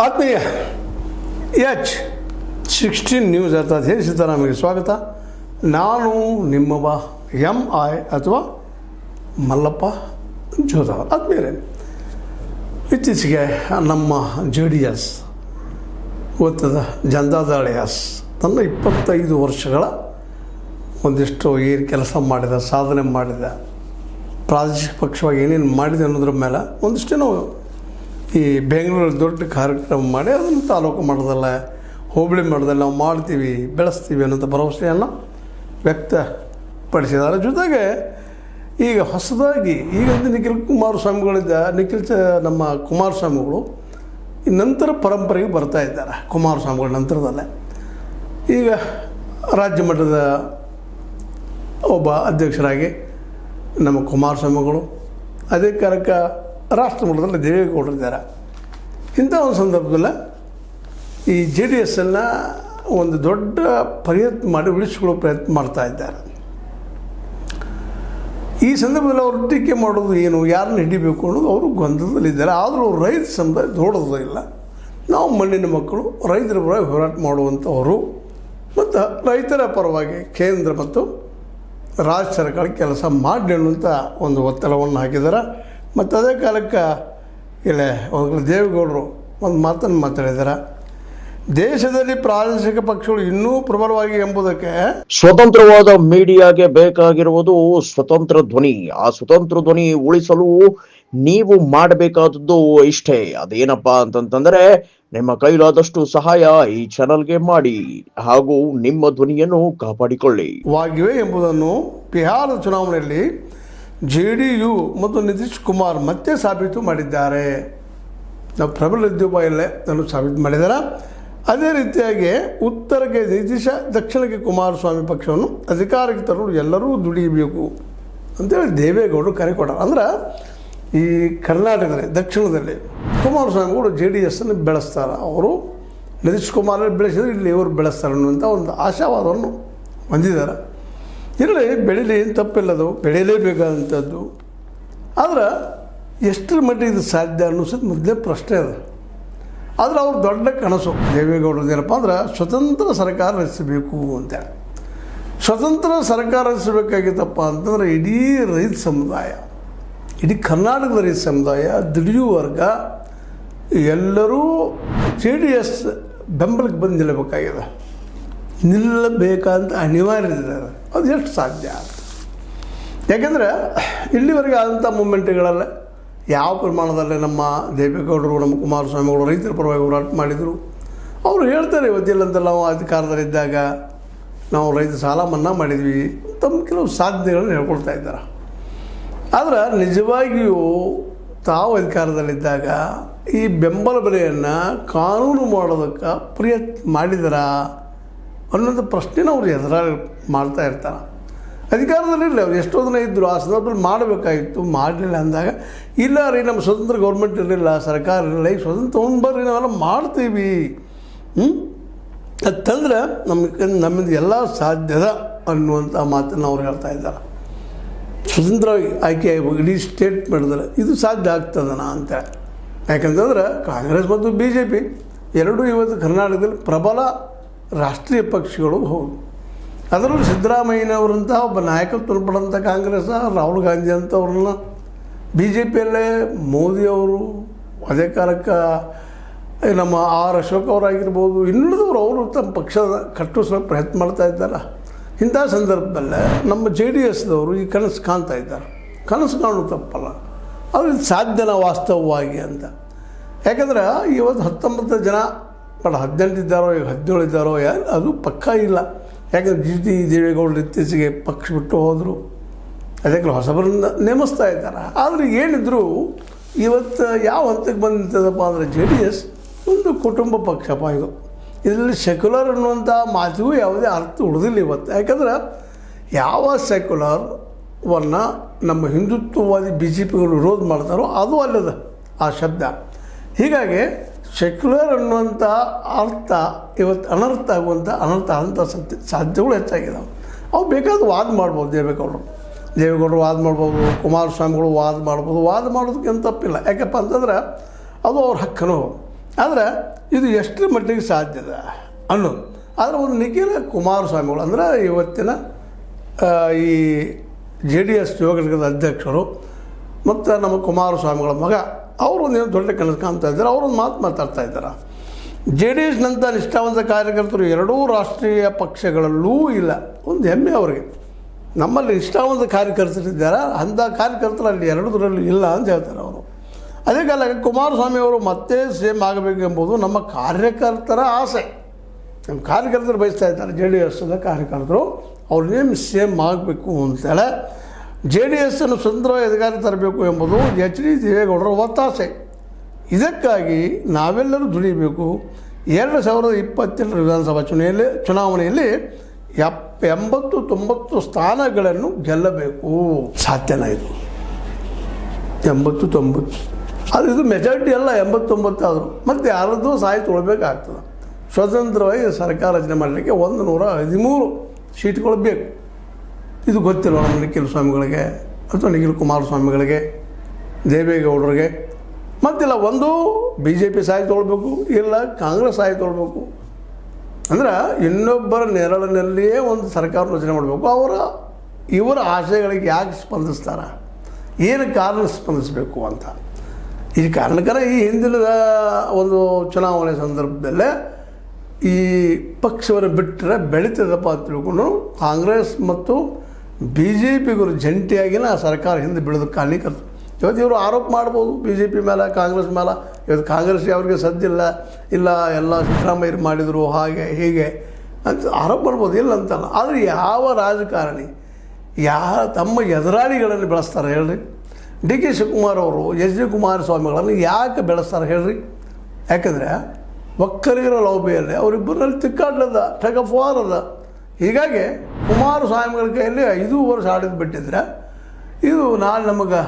ಆತ್ಮೀಯ H16 news ಅರ್ಥಾತ್ ಹೇ ಸೀತಾರಾಮಗೆ ಸ್ವಾಗತ. ನಾನು ನಿಮ್ಮವ MI ಅಥವಾ ಮಲ್ಲಪ್ಪ ಜೋಧವ. ಆತ್ಮೀಯರೇ, ಇತ್ತೀಚೆಗೆ ನಮ್ಮ JDS ಗೊತ್ತದ ಜನತಾದಳ ತನ್ನ 25 ವರ್ಷಗಳ ಒಂದಿಷ್ಟು ಏನು ಕೆಲಸ ಮಾಡಿದ, ಸಾಧನೆ ಮಾಡಿದ, ಪ್ರಾದೇಶಿಕ ಪಕ್ಷವಾಗಿ ಏನೇನು ಮಾಡಿದೆ ಅನ್ನೋದ್ರ ಮೇಲೆ ಒಂದಿಷ್ಟೇನೋ ಈ ಬೆಂಗಳೂರಲ್ಲಿ ದೊಡ್ಡ ಕಾರ್ಯಕ್ರಮ ಮಾಡಿ ಅದನ್ನು ತಾಲೂಕು ಮಟ್ಟದಲ್ಲ, ಹೋಬಳಿ ಮಟ್ಟದಲ್ಲಿ ನಾವು ಮಾಡ್ತೀವಿ, ಬೆಳೆಸ್ತೀವಿ ಅನ್ನೋಂಥ ಭರವಸೆಯನ್ನು ವ್ಯಕ್ತಪಡಿಸಿದ್ದಾರೆ. ಜೊತೆಗೆ ಈಗ ಹೊಸದಾಗಿ ಈಗಂತೂ ನಮ್ಮ ಕುಮಾರಸ್ವಾಮಿಗಳು ಈ ನಂತರ ಪರಂಪರೆಗೆ ಬರ್ತಾ ಇದ್ದಾರೆ. ಕುಮಾರಸ್ವಾಮಿಗಳ ನಂತರದಲ್ಲೇ ಈಗ ರಾಜ್ಯ ಮಟ್ಟದ ಒಬ್ಬ ಅಧ್ಯಕ್ಷರಾಗಿ ನಮ್ಮ ಕುಮಾರಸ್ವಾಮಿಗಳು, ಅದೇ ಕಾಲಕ್ಕೆ ರಾಷ್ಟ್ರ ಮಟ್ಟದಲ್ಲಿ ದೇವೇಗೌಡರಿದ್ದಾರೆ. ಇಂಥ ಒಂದು ಸಂದರ್ಭದಲ್ಲಿ ಈ JDSನ್ನು ಒಂದು ದೊಡ್ಡ ಪ್ರಯತ್ನ ಮಾಡಿ ಉಳಿಸಿಕೊಳ್ಳೋ ಪ್ರಯತ್ನ ಮಾಡ್ತಾ ಇದ್ದಾರೆ. ಈ ಸಂದರ್ಭದಲ್ಲಿ ಅವರು ಟೀಕೆ ಮಾಡೋದು ಏನು, ಯಾರನ್ನ ಹಿಡಿಬೇಕು ಅನ್ನೋದು ಅವರು ಗೊಂದಲದಲ್ಲಿದ್ದಾರೆ. ಆದರೂ ರೈತ ಸಮುದಾಯ ದೊಡ್ಡದು ಇಲ್ಲ. ನಾವು ಮಣ್ಣಿನ ಮಕ್ಕಳು, ರೈತರ ಪರವಾಗಿ ಹೋರಾಟ ಮಾಡುವಂಥವರು ಮತ್ತು ರೈತರ ಪರವಾಗಿ ಕೇಂದ್ರ ಮತ್ತು ರಾಜ್ಯ ಸರ್ಕಾರ ಕೆಲಸ ಮಾಡಿ ಅನ್ನುವಂಥ ಒಂದು ಒತ್ತಡವನ್ನು ಹಾಕಿದ್ದಾರೆ. ಮತ್ತು ಅದೇ ಕಾಲಕ್ಕೆ ಇಲ್ಲ ದೇವೇಗೌಡರು ಒಂದು ಮಾತನ್ನು ಮಾತಾಡಿದ್ದಾರೆ. ದೇಶದಲ್ಲಿ ಪ್ರಾದೇಶಿಕ ಪಕ್ಷಗಳು ಇನ್ನೂ ಪ್ರಬಲವಾಗಿ ಎಂಬುದಕ್ಕೆ ಸ್ವತಂತ್ರವಾದ ಮೀಡಿಯಾಗೆ ಬೇಕಾಗಿರುವುದು ಸ್ವತಂತ್ರ ಧ್ವನಿ. ಆ ಸ್ವತಂತ್ರ ಧ್ವನಿ ಉಳಿಸಲು ನೀವು ಮಾಡಬೇಕಾದದ್ದು ಇಷ್ಟೇ. ಅದೇನಪ್ಪಾ ಅಂತಂತಂದ್ರೆ ನಿಮ್ಮ ಕೈಲಾದಷ್ಟು ಸಹಾಯ ಈ ಚಾನಲ್ಗೆ ಮಾಡಿ ಹಾಗೂ ನಿಮ್ಮ ಧ್ವನಿಯನ್ನು ಕಾಪಾಡಿಕೊಳ್ಳಿ ವಾಗಿವೆ ಎಂಬುದನ್ನು ಬಿಹಾರದ ಚುನಾವಣೆಯಲ್ಲಿ JDU ಮತ್ತು ನಿತೀಶ್ ಕುಮಾರ್ ಮತ್ತೆ ಸಾಬೀತು ಮಾಡಿದ್ದಾರೆ. ನಾವು ಪ್ರಬಲ ಉದ್ಯೋಗದಲ್ಲೇ ನಾನು ಸಾಬೀತು ಮಾಡಿದ್ದಾರೆ. ಅದೇ ರೀತಿಯಾಗಿ ಉತ್ತರಕ್ಕೆ ನಿತೀಶ, ದಕ್ಷಿಣಕ್ಕೆ ಕುಮಾರಸ್ವಾಮಿ ಪಕ್ಷವನ್ನು ಅಧಿಕಾರಕ್ಕೆ ತರಲು ಎಲ್ಲರೂ ದುಡಿಯಬೇಕು ಅಂತೇಳಿ ದೇವೇಗೌಡರು ಕರೆ ಕೊಟ್ಟಾರೆ. ಅಂದ್ರೆ ಈ ಕರ್ನಾಟಕದಲ್ಲಿ ದಕ್ಷಿಣದಲ್ಲಿ ಕುಮಾರಸ್ವಾಮಿಗಳು JDSನ್ನು ಬೆಳೆಸ್ತಾರೆ. ಅವರು ನಿತೀಶ್ ಕುಮಾರ್ ಬೆಳೆಸಿದ್ರೆ ಇಲ್ಲಿ ಇವರು ಬೆಳೆಸ್ತಾರೆ ಅನ್ನುವಂಥ ಒಂದು ಆಶಾವಾದವನ್ನು ಹೊಂದಿದ್ದಾರೆ. ಇರಲಿ, ಬೆಳೀಲಿ, ಏನು ತಪ್ಪಿಲ್ಲದು, ಬೆಳೆಯಲೇಬೇಕಾದಂಥದ್ದು. ಆದರೆ ಎಷ್ಟರ ಮಟ್ಟಿಗೆ ಇದು ಸಾಧ್ಯ ಅನ್ನಿಸೋದು ಮೊದಲೇ ಪ್ರಶ್ನೆ ಅದು. ಆದರೆ ಅವ್ರ ದೊಡ್ಡ ಕನಸು ದೇವೇಗೌಡರದ್ದು ಏನಪ್ಪ ಅಂದ್ರೆ ಸ್ವತಂತ್ರ ಸರ್ಕಾರ ರಚಿಸಬೇಕು ಅಂತೇಳಿ. ಸ್ವತಂತ್ರ ಸರ್ಕಾರ ರಚಿಸಬೇಕಾಗಿತ್ತಪ್ಪ ಅಂತಂದ್ರೆ ಇಡೀ ರೈತ ಸಮುದಾಯ, ಇಡೀ ಕರ್ನಾಟಕದ ರೈತ ಸಮುದಾಯ, ದುಡಿಯುವ ವರ್ಗ ಎಲ್ಲರೂ JDS ಬೆಂಬಲಕ್ಕೆ ಬಂದು ನಿಲ್ಲಬೇಕಾಗಿದೆ. ನಿಲ್ಲಬೇಕಂತ ಅನಿವಾರ್ಯ ಇದೆ. ಅದು ಎಷ್ಟು ಸಾಧ್ಯ ಅಂತ, ಯಾಕೆಂದರೆ ಇಲ್ಲಿವರೆಗೆ ಆದಂಥ ಮೂಮೆಂಟ್ಗಳಲ್ಲ ಯಾವ ಪ್ರಮಾಣದಲ್ಲಿ ನಮ್ಮ ದೇವೇಗೌಡರು, ನಮ್ಮ ಕುಮಾರಸ್ವಾಮಿಗಳು ರೈತರ ಪರವಾಗಿ ಹೋರಾಟ ಮಾಡಿದರು. ಅವರು ಹೇಳ್ತಾರೆ, ಇವತ್ತಿಲ್ಲಂತ ನಾವು ಅಧಿಕಾರದಲ್ಲಿದ್ದಾಗ ನಾವು ರೈತ ಸಾಲ ಮನ್ನಾ ಮಾಡಿದ್ವಿ, ತಮ್ಮ ಕೆಲವು ಸಾಧ್ಯತೆಗಳನ್ನು ಹೇಳ್ಕೊಳ್ತಾ ಇದ್ದಾರೆ. ಆದರೆ ನಿಜವಾಗಿಯೂ ತಾವು ಅಧಿಕಾರದಲ್ಲಿದ್ದಾಗ ಈ ಬೆಂಬಲ ಬೆಲೆಯನ್ನು ಕಾನೂನು ಮಾಡೋದಕ್ಕೆ ಪ್ರಯತ್ನ ಮಾಡಿದಾರಾ ಅನ್ನೋದು ಪ್ರಶ್ನೆನ ಅವ್ರು ಎದುರಾಗಿ ಮಾಡ್ತಾ ಇರ್ತಾರೆ. ಅಧಿಕಾರದಲ್ಲಿರಲಿ, ಅವ್ರು ಎಷ್ಟೋ ದಿನ ಇದ್ದರು, ಆ ಸಂದರ್ಭದಲ್ಲಿ ಮಾಡಬೇಕಾಗಿತ್ತು, ಮಾಡಲಿಲ್ಲ ಅಂದಾಗ ಇಲ್ಲ ರೀ ನಮ್ಮ ಸ್ವತಂತ್ರ ಗೌರ್ಮೆಂಟ್ ಇರಲಿಲ್ಲ, ಸರ್ಕಾರ ಇರಲಿಲ್ಲ, ಈಗ ಸ್ವತಂತ್ರ ತೊಗೊಂಡ್ಬರ್ರಿ ನಾವೆಲ್ಲ ಮಾಡ್ತೀವಿ ಅಂತಂದ್ರೆ ನಮ್ಮಿಂದ ಎಲ್ಲ ಸಾಧ್ಯದ ಅನ್ನುವಂಥ ಮಾತನ್ನು ಅವ್ರು ಹೇಳ್ತಾ ಇದ್ದಾರೆ. ಸ್ವತಂತ್ರವಾಗಿ ಆಯ್ಕೆ ಇಡೀ ಸ್ಟೇಟ್ ಮಾಡಿದ್ರೆ ಇದು ಸಾಧ್ಯ ಆಗ್ತದನಾ ಅಂತ. ಯಾಕಂತಂದ್ರೆ ಕಾಂಗ್ರೆಸ್ ಮತ್ತು BJP ಎರಡೂ ಇವತ್ತು ಕರ್ನಾಟಕದಲ್ಲಿ ಪ್ರಬಲ ರಾಷ್ಟ್ರೀಯ ಪಕ್ಷಗಳು ಹೌದು. ಅದರಲ್ಲೂ ಸಿದ್ದರಾಮಯ್ಯನವರಂಥ ಒಬ್ಬ ನಾಯಕತ್ವ ಪಡೆದಂಥ ಕಾಂಗ್ರೆಸ್, ರಾಹುಲ್ ಗಾಂಧಿ ಅಂಥವ್ರನ್ನ BJPಯಲ್ಲೇ ಮೋದಿಯವರು, ಅದೇ ಕಾಲಕ್ಕೆ ನಮ್ಮ R ಅಶೋಕ್ ಅವರಾಗಿರ್ಬೋದು, ಇನ್ನುಳಿದವರು ಅವರು ತಮ್ಮ ಪಕ್ಷದ ಕಟ್ಟಿಸೋ ಪ್ರಯತ್ನ ಮಾಡ್ತಾ ಇದ್ದಾರೆ. ಇಂಥ ಸಂದರ್ಭದಲ್ಲೇ ನಮ್ಮ JDSದವರು ಈ ಕನಸು ಕಾಣ್ತಾ ಇದ್ದಾರೆ. ಕನಸು ಕಾಣೋದು ತಪ್ಪಲ್ಲ, ಅದು ಸಾಧ್ಯನ ವಾಸ್ತವವಾಗಿ ಅಂತ. ಯಾಕಂದ್ರೆ ಇವತ್ತು 19 ಜನ 18 ಇದ್ದಾರೋ, ಈಗ 17 ಇದ್ದಾರೋ, ಅದು ಪಕ್ಕಾ ಇಲ್ಲ. ಯಾಕಂದ್ರೆ ದೇವೇಗೌಡರು ಇತ್ತೀಚೆಗೆ ಪಕ್ಷ ಬಿಟ್ಟು ಹೋದರು, ಅದಕ್ಕೆ ಹೊಸಬರನ್ನ ನೇಮಿಸ್ತಾ ಇದ್ದಾರೆ. ಆದರೆ ಏನಿದ್ರು ಇವತ್ತು ಯಾವ ಹಂತಕ್ಕೆ ಬಂದಿದ್ದಪ್ಪ ಅಂದರೆ JDS ಒಂದು ಕುಟುಂಬ ಪಕ್ಷಪ್ಪ. ಇದರಲ್ಲಿ ಸೆಕ್ಯುಲರ್ ಅನ್ನುವಂಥ ಮಾತಿಗೂ ಯಾವುದೇ ಅರ್ಥ ಉಳಿದಿಲ್ಲ ಇವತ್ತು. ಯಾಕಂದ್ರೆ ಯಾವ ಸೆಕ್ಯುಲರ್ವನ್ನು ನಮ್ಮ ಹಿಂದುತ್ವವಾದಿ BJPಗಳು ವಿರೋಧ ಮಾಡ್ತಾರೋ ಅದು ಅಲ್ಲದ ಆ ಶಬ್ದ. ಹೀಗಾಗಿ ಸೆಕ್ಯುಲರ್ ಅನ್ನುವಂಥ ಅರ್ಥ ಇವತ್ತು ಅನರ್ಥ ಆದಂಥ ಸಾಧ್ಯತೆಗಳು ಹೆಚ್ಚಾಗಿದ್ದಾವೆ. ಅವು ಬೇಕಾದ ವಾದ ಮಾಡ್ಬೋದು. ದೇವೇಗೌಡರು ವಾದ ಮಾಡ್ಬೋದು, ಕುಮಾರಸ್ವಾಮಿಗಳು ವಾದ ಮಾಡ್ಬೋದು. ವಾದ ಮಾಡೋದಕ್ಕೇನು ತಪ್ಪಿಲ್ಲ. ಯಾಕಪ್ಪ ಅಂತಂದ್ರೆ ಅದು ಅವ್ರ ಹಕ್ಕನು. ಆದರೆ ಇದು ಎಷ್ಟರ ಮಟ್ಟಿಗೆ ಸಾಧ್ಯದ ಅನ್ನೋದು. ಆದರೆ ಒಂದು ನಿಖಿಲ ಕುಮಾರಸ್ವಾಮಿಗಳು ಅಂದರೆ ಇವತ್ತಿನ ಈ JDS ಯುವ ಘಟಕದ ಅಧ್ಯಕ್ಷರು ಮತ್ತು ನಮ್ಮ ಕುಮಾರಸ್ವಾಮಿಗಳ ಮಗ ಅವರು ಒಂದು ದೊಡ್ಡ ಕನಸು ಕಾಣ್ತಾ ಇದ್ದಾರೆ. ಅವರೊಂದು ಮಾತಾಡ್ತಾ ಇದ್ದಾರೆ. JDSನಂಥ ನಿಷ್ಠಾವಂತ ಕಾರ್ಯಕರ್ತರು ಎರಡೂ ರಾಷ್ಟ್ರೀಯ ಪಕ್ಷಗಳಲ್ಲೂ ಇಲ್ಲ. ಒಂದು ಹೆಮ್ಮೆ ಅವರಿಗೆ. ನಮ್ಮಲ್ಲಿ ನಿಷ್ಠಾವಂತ ಕಾರ್ಯಕರ್ತರಿದ್ದಾರೆ, ಅಂಥ ಕಾರ್ಯಕರ್ತರು ಅಲ್ಲಿ ಎರಡರಲ್ಲೂ ಇಲ್ಲ ಅಂತ ಹೇಳ್ತಾರೆ ಅವರು. ಅದೇ ಕಾಲಕ್ಕೆ ಕುಮಾರಸ್ವಾಮಿ ಅವರು ಮತ್ತೆ ಸೇಮ್ ಆಗಬೇಕು ಎಂಬುದು ನಮ್ಮ ಕಾರ್ಯಕರ್ತರ ಆಸೆ. ನಮ್ಮ ಕಾರ್ಯಕರ್ತರು ಬಯಸ್ತಾ ಇದ್ದಾರೆ. JDSದ ಕಾರ್ಯಕರ್ತರು ಅವ್ರ ನೇಮ್ ಸೇಮ್ ಆಗಬೇಕು ಅಂತೇಳಿ JDSನ್ನು ಸ್ವತಂತ್ರವಾಗಿ ಅಧಿಕಾರ ತರಬೇಕು ಎಂಬುದು HD ದೇವೇಗೌಡರ ಒತ್ತಾಸೆ. ಇದಕ್ಕಾಗಿ ನಾವೆಲ್ಲರೂ ದುಡಿಬೇಕು. 2027 ವಿಧಾನಸಭಾ ಚುನಾವಣೆಯಲ್ಲಿ 80-90 ಸ್ಥಾನಗಳನ್ನು ಗೆಲ್ಲಬೇಕು. ಸಾಧ್ಯನಾ ಇದು? 80-90 ಅದು ಇದು ಮೆಜಾರಿಟಿ ಅಲ್ಲ. 89 ಆದರೂ ಮತ್ತು ಯಾರದ್ದು ಸಹಾಯ ತೊಗೊಳ್ಬೇಕಾಗ್ತದೆ. ಸ್ವತಂತ್ರವಾಗಿ ಸರ್ಕಾರ ರಚನೆ ಮಾಡಲಿಕ್ಕೆ 113 ಸೀಟ್ಗಳು ಬೇಕು. ಇದು ಗೊತ್ತಿಲ್ಲ ನಮ್ಮ ನಿಖಿಲ್ ಸ್ವಾಮಿಗಳಿಗೆ ಅಥವಾ ನಿಖಿಲ್ ಕುಮಾರಸ್ವಾಮಿಗಳಿಗೆ, ದೇವೇಗೌಡರಿಗೆ. ಮತ್ತಿಲ್ಲ ಒಂದು BJP ಸಹಾಯ ತೊಗೊಳ್ಬೇಕು, ಇಲ್ಲ ಕಾಂಗ್ರೆಸ್ ಸಹಾಯ ತೊಗೊಳ್ಬೇಕು. ಅಂದ್ರೆ ಇನ್ನೊಬ್ಬರ ನೆರಳಿನಲ್ಲಿಯೇ ಒಂದು ಸರ್ಕಾರ ರಚನೆ ಮಾಡಬೇಕು. ಇವರ ಆಶಯಗಳಿಗೆ ಯಾಕೆ ಸ್ಪಂದಿಸ್ತಾರೆ, ಏನು ಕಾರಣ ಸ್ಪಂದಿಸಬೇಕು ಅಂತ. ಈ ಕಾರಣಕ್ಕರ ಈ ಹಿಂದಿನ ಒಂದು ಚುನಾವಣೆ ಸಂದರ್ಭದಲ್ಲೇ ಈ ಪಕ್ಷವನ್ನು ಬಿಟ್ಟರೆ ಬೆಳೀತದಪ್ಪ ಅಂತ ತಿಳ್ಕೊಂಡು ಕಾಂಗ್ರೆಸ್ ಮತ್ತು BJPಗರು ಜಂಟಿಯಾಗಿನ ಸರ್ಕಾರ ಹಿಂದೆ ಬೀಳೋದು ಕಾರಣೀಕರ್ತರು. ಇವತ್ತು ಇವರು ಆರೋಪ ಮಾಡ್ಬೋದು BJP ಮೇಲೆ, ಕಾಂಗ್ರೆಸ್ ಮೇಲೆ. ಇವತ್ತು ಕಾಂಗ್ರೆಸ್ ಅವ್ರಿಗೆ ಸದ್ದಿಲ್ಲ, ಇಲ್ಲ ಎಲ್ಲ ಸಿದ್ದರಾಮಯ್ಯರು ಮಾಡಿದರು ಹಾಗೆ ಹೀಗೆ ಅಂತ ಆರೋಪ ಮಾಡ್ಬೋದು, ಇಲ್ಲ ಅಂತಲ್ಲ. ಆದರೆ ಯಾವ ರಾಜಕಾರಣಿ ತಮ್ಮ ಎದುರಾಳಿಗಳನ್ನು ಬೆಳೆಸ್ತಾರೆ ಹೇಳ್ರಿ? DK ಶಿವಕುಮಾರ್ ಅವರು HD ಕುಮಾರಸ್ವಾಮಿಗಳನ್ನು ಯಾಕೆ ಬೆಳೆಸ್ತಾರೆ ಹೇಳ್ರಿ? ಯಾಕಂದರೆ ಒಕ್ಕಲಿಗರ ಲೌಬೆಯಲ್ಲಿ ಅವರಿಬ್ಬರಲ್ಲಿ ತಿಕ್ಕಾಡ್ಲದ ಟಗ್ ಆಫ್ ವಾರ್ ಅದ. ಹೀಗಾಗಿ ಕುಮಾರಸ್ವಾಮಿಗಳ ಕೈಯಲ್ಲಿ 5 ವರ್ಷ ಆಡಿದ್ದು ಬಿಟ್ಟಿದ್ರೆ ಇದು ನಾಳೆ ನಮಗೆ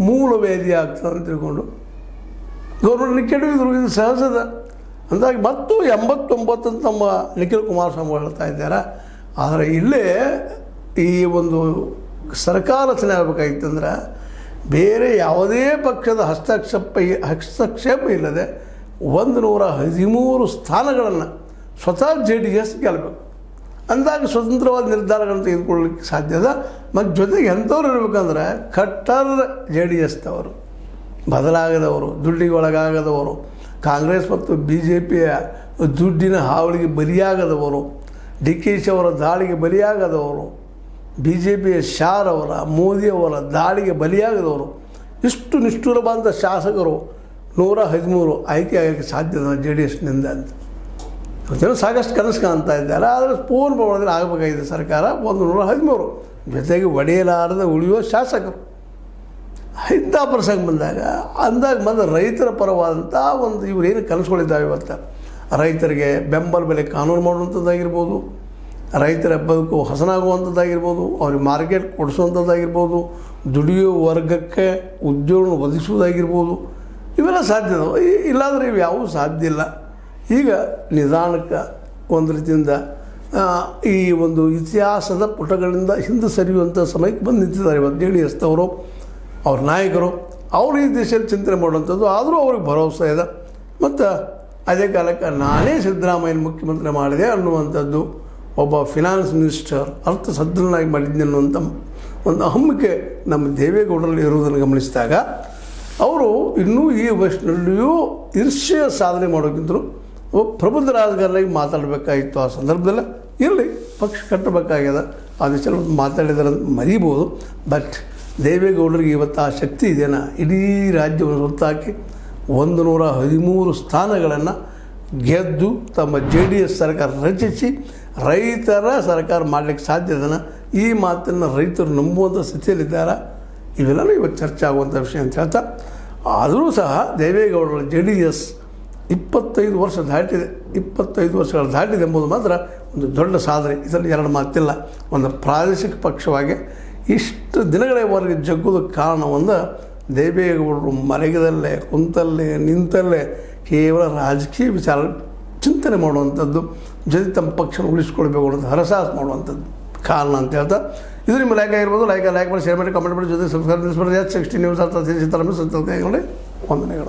ಮೂಲ ವೇದಿ ಆಗ್ತದೆ ಅಂತ ತಿಳ್ಕೊಂಡು ಗೌರ್ಮೆಂಟ್ನ ಕೆಡವಿದ್ರು. ಇದು ಸಹಜದ ಅಂದಾಗಿ ಮತ್ತು 89 ಅಂತ ನಮ್ಮ ನಿಖಿಲ್ ಕುಮಾರಸ್ವಾಮಿ ಹೇಳ್ತಾ ಇದ್ದಾರೆ. ಆದರೆ ಇಲ್ಲೇ ಈ ಒಂದು ಸರ್ಕಾರ ರಚನೆ ಆಗಬೇಕಾಗಿತ್ತಂದ್ರೆ ಬೇರೆ ಯಾವುದೇ ಪಕ್ಷದ ಹಸ್ತಕ್ಷೇಪ ಇಲ್ಲದೆ 113 ಸ್ಥಾನಗಳನ್ನು ಸ್ವತಃ JDS ಗೆಲ್ಲಬೇಕು. ಅಂದಾಗ ಸ್ವತಂತ್ರವಾದ ನಿರ್ಧಾರಗಳನ್ನು ತೆಗೆದುಕೊಳ್ಳಲಿಕ್ಕೆ ಸಾಧ್ಯದ. ಮತ್ತು ಜೊತೆಗೆ ಎಂಥವ್ರು ಇರಬೇಕಂದ್ರೆ ಕಟ್ಟರ್ JDSದವರು, ಬದಲಾಗದವರು, ದುಡ್ಡಿಗೆ ಒಳಗಾಗದವರು, ಕಾಂಗ್ರೆಸ್ ಮತ್ತು BJPಯ ದುಡ್ಡಿನ ಹಾವಳಿಗೆ ಬಲಿಯಾಗದವರು, DK ಅವರ ದಾಳಿಗೆ ಬಲಿಯಾಗದವರು, BJPಯ ಶಾರವರ, ಮೋದಿಯವರ ದಾಳಿಗೆ ಬಲಿಯಾಗದವರು, ಇಷ್ಟು ನಿಷ್ಠುರವಾದ ಶಾಸಕರು 113 ಆಯ್ಕೆ ಆಗೋಕ್ಕೆ ಸಾಧ್ಯದ JDSನಿಂದ ಅಂತ ಇವತ್ತೇನು ಸಾಕಷ್ಟು ಕನಸು ಕಾಣ್ತಾ ಇದ್ದಾರೆ. ಆದರೆ ಪೂರ್ಣ ಪ್ರಮಾಣದಲ್ಲಿ ಆಗಬೇಕಾಗಿದೆ ಸರ್ಕಾರ 113 ಜೊತೆಗೆ ಒಡೆಯಲಾರದ ಉಳಿಯುವ ಶಾಸಕರು. ಇಂಥ ಪ್ರಸಂಗ ಬಂದಾಗ ರೈತರ ಪರವಾದಂಥ ಒಂದು ಇವರೇನು ಕನಸುಗಳಿದ್ದಾವೆ. ಇವತ್ತು ರೈತರಿಗೆ ಬೆಂಬಲ ಬೆಲೆ ಕಾನೂನು ಮಾಡುವಂಥದ್ದಾಗಿರ್ಬೋದು, ರೈತರ ಬದುಕು ಹಸನಾಗುವಂಥದ್ದಾಗಿರ್ಬೋದು, ಅವ್ರಿಗೆ ಮಾರ್ಕೆಟ್ ಕೊಡಿಸುವಂಥದ್ದಾಗಿರ್ಬೋದು, ದುಡಿಯುವ ವರ್ಗಕ್ಕೆ ಉದ್ಯೋಗ ಒದಗಿಸುವುದಾಗಿರ್ಬೋದು, ಇವೆಲ್ಲ ಸಾಧ್ಯ. ಇಲ್ಲಾಂದರೆ ಇವು ಯಾವುವು ಸಾಧ್ಯ ಇಲ್ಲ. ಈಗ ನಿಧಾನಕ್ಕೆ ಒಂದು ರೀತಿಯಿಂದ ಈ ಒಂದು ಇತಿಹಾಸದ ಪುಟಗಳಿಂದ ಹಿಂದೆ ಸರಿಯುವಂಥ ಸಮಯಕ್ಕೆ ಬಂದು ನಿಂತಿದ್ದಾರೆ ಇವತ್ತು JDSದವರು, ಅವ್ರ ನಾಯಕರು. ಅವರು ಈ ದಿಶೆಯಲ್ಲಿ ಚಿಂತನೆ ಮಾಡುವಂಥದ್ದು. ಆದರೂ ಅವ್ರಿಗೆ ಭರವಸೆ ಇದೆ. ಮತ್ತು ಅದೇ ಕಾಲಕ್ಕೆ ನಾನೇ ಸಿದ್ದರಾಮಯ್ಯನ ಮುಖ್ಯಮಂತ್ರಿ ಮಾಡಿದೆ ಅನ್ನುವಂಥದ್ದು, ಒಬ್ಬ ಫಿನಾನ್ಸ್ ಮಿನಿಸ್ಟರ್ ಅರ್ಥಸದೃಢನಾಗಿ ಮಾಡಿದ್ದೆ ಅನ್ನುವಂಥ ಒಂದು ಹಮ್ಮಿಕೆ ನಮ್ಮ ದೇವೇಗೌಡರಲ್ಲಿ ಇರುವುದನ್ನು ಗಮನಿಸಿದಾಗ ಅವರು ಇನ್ನೂ ಈ ವಯಸ್ಸಿನಲ್ಲಿಯೂ ಈರ್ಷ್ಯ ಸಾಧನೆ ಮಾಡೋಕ್ಕಿಂತಲೂ ಪ್ರಬುದ್ಧ ರಾಜಕಾರಣಿಯಾಗಿ ಮಾತಾಡಬೇಕಾಗಿತ್ತು. ಆ ಸಂದರ್ಭದಲ್ಲಿ ಇರಲಿ, ಪಕ್ಷ ಕಟ್ಟಬೇಕಾಗ್ಯದ, ಆ ದಿಶೆಯಲ್ಲಿ ಮಾತಾಡಿದರೆ ಮರೀಬೋದು. ಬಟ್ ದೇವೇಗೌಡರಿಗೆ ಇವತ್ತು ಆ ಶಕ್ತಿ ಇದೆಯಾ, ಇಡೀ ರಾಜ್ಯವನ್ನು ಹೊತ್ತಾಕಿ 113 ಸ್ಥಾನಗಳನ್ನು ಗೆದ್ದು ತಮ್ಮ JDS ಸರ್ಕಾರ ರಚಿಸಿ ರೈತರ ಸರ್ಕಾರ ಮಾಡಲಿಕ್ಕೆ ಸಾಧ್ಯದನ. ಈ ಮಾತನ್ನು ರೈತರು ನಂಬುವಂಥ ಸ್ಥಿತಿಯಲ್ಲಿದ್ದಾರೆ. ಇವೆಲ್ಲವೂ ಇವತ್ತು ಚರ್ಚೆ ಆಗುವಂಥ ವಿಷಯ ಅಂತ ಹೇಳ್ತಾ, ಆದರೂ ಸಹ ದೇವೇಗೌಡರ JDS 25 ವರ್ಷ ದಾಟಿದೆ. 25 ವರ್ಷಗಳು ದಾಟಿದೆ ಎಂಬುದು ಮಾತ್ರ ಒಂದು ದೊಡ್ಡ ಸಾಧನೆ. ಇದರಲ್ಲಿ ಎರಡು ಮಾತಿಲ್ಲ. ಒಂದು ಪ್ರಾದೇಶಿಕ ಪಕ್ಷವಾಗಿ ಇಷ್ಟು ದಿನಗಳವರೆಗೆ ಜಗ್ಗೋದಕ್ಕೆ ಕಾರಣ ಒಂದು ದೇವೇಗೌಡರು ಮಲಗಿದಲ್ಲೇ, ಕುಂತಲ್ಲೇ, ನಿಂತಲ್ಲೇ ಕೇವಲ ರಾಜಕೀಯ ವಿಚಾರ ಚಿಂತನೆ ಮಾಡುವಂಥದ್ದು, ಜೊತೆ ತಮ್ಮ ಪಕ್ಷ ಉಳಿಸ್ಕೊಳ್ಬೇಕು ಅನ್ನೋದು ಹರಸಾಹಸ ಮಾಡುವಂಥದ್ದು ಕಾರಣ ಅಂತ ಹೇಳ್ತಾ, ಇದು ನಿಮ್ಮ ಲೈಕ್ ಆಗಿರ್ಬೋದು. ಲೈಕ್ ಮಾಡಿ, ಶೇರ್ ಮಾಡಿ, ಕಮೆಂಟ್ ಮಾಡಿ, ಜೊತೆ ಸಬ್ಸ್ಕ್ರೈಬ್ ಮಾಡಿ. 60 ನ್ಯೂಸ್ ಅರ್ಥ ತಿಳಿಸಿ ವಂದನೆಗಳು.